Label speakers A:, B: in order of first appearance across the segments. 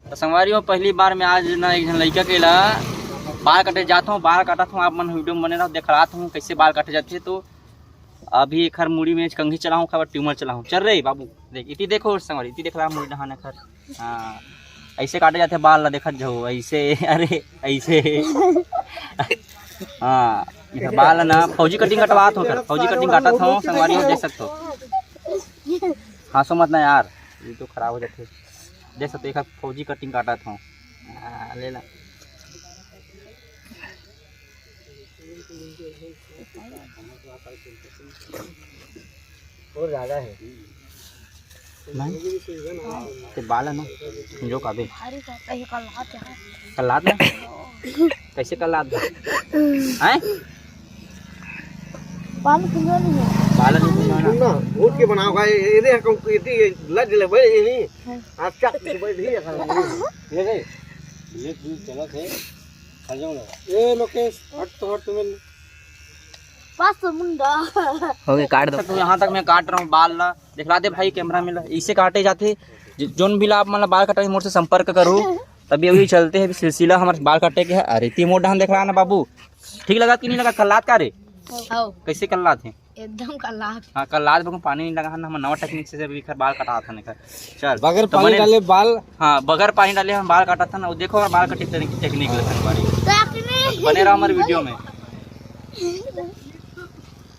A: तो संगवारी हो पहली बार मैं आज ना एक जन लड़का के ला बाल काटे जाता हूँ, बाल काटा हूँ। आप मन वीडियो में बने रहो, दिखा हूँ कैसे बाल काटे जाते हैं। तो अभी एक खर मुड़ी में कंघी चला हूँ, खबर ट्यूमर चला हूँ। चल रही बाबू देख इतनी देखो संगवारी, इतनी देख रहा मुड़ी नहाने खर। हाँ ऐसे काटे जाते बाल ला, देखत जाओ ऐसे। अरे ऐसे हाँ बाल ना फौजी कटिंग कटवात हो, फौजी कटिंग काटत हूँ संगवारी हो, देख सकते हो। हंसो मत ना यार, ये तो खराब हो जाते। देख सकते हो फौजी कटिंग काटत हूँ। ले ला और ज़्यादा है तो बाल है ना जो काबे कल्लात है। कैसे कल्लात है? बाल
B: ना भूत के बनाओ का ये दे को इतनी लग ले भाई ये नहीं आप चक भाई ढी ये रे ये चला थे खा जाओ ना ये लोकेश हट तो हट तुम्हें
C: बस मुंडा
A: हो गए काट दो। तो यहाँ तक मैं काट रहा हूँ बाल ला, दिखला दे भाई कैमरा में। इसे काटे जाते जोन भी आप मतलब बाल कटा मोड़ से संपर्क करो तभी अभी चलते हैं सिलसिला हमारे बाल काटे के है। अरे ती मोड़ देख रहा है ना बाबू, ठीक लगा कि नहीं लगा? कल्लात का रे कैसे कल्लात है?
C: एकदम कल्लात।
A: हाँ कल्लात बगैर पानी नहीं लगा ना, हम नवा टेक्निक से अभी बाल कटा था ना। चल
B: बगैर पानी डाले बाल,
A: हाँ बगैर पानी डाले हम बाल काटा था ना। देखो हमारे बाल कटे टेक्निक बने रहा हमारे वीडियो में।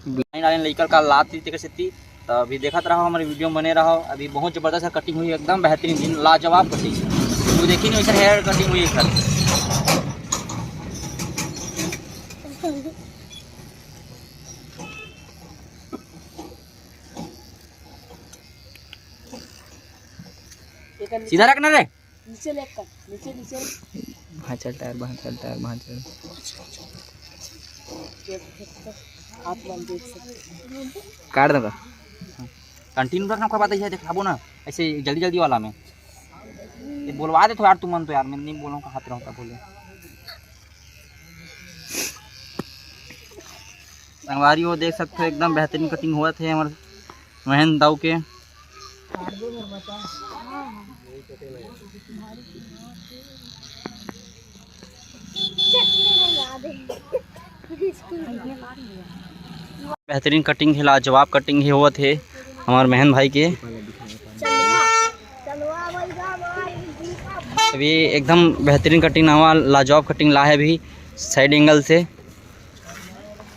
A: पानी डालने लेकर का लात थी कैसे थी तो अभी देखते रहो हमारे वीडियो में बने रहो। अभी बहुत ज़बरदस्त कटिंग हुई, एकदम बेहतरीन लाजवाब कटिंग। तो देखी नहीं सर हेयर कटिंग हुई सर। सीधा रखना रे,
C: नीचे लेकर नीचे नीचे
A: वहाँ चल टायर वहाँ चल टायर वहाँ चल।
C: आप मन देख सकते
A: काट दूँगा कंटिन्यू रखना कोई बात है दिखाबो ना ऐसे जल्दी जल्दी वाला में। ये बोलवा दे तो यार तुम मन तो यार मैं नहीं बोलूँ हाथ रहता बोले। संगवारी हो देख सकते हो एकदम बेहतरीन कटिंग हुआ थे हमारे महेंद्र दाऊ के। बेहतरीन कटिंग है, लाजवाब कटिंग ही हुआ थे हमारे महेंद्र भाई के। अभी एकदम बेहतरीन कटिंग हुआ, लाजवाब कटिंग ला है अभी साइड एंगल से।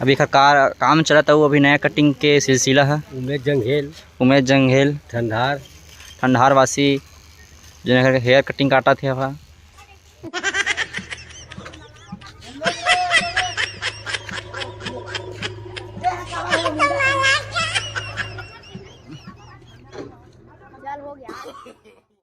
A: अभी काम चला था वो, अभी नया कटिंग के सिलसिला है। उमेश जंघेल ठंडार वासी जो हेयर कटिंग काटा थे वहाँ।
C: चल हो गया।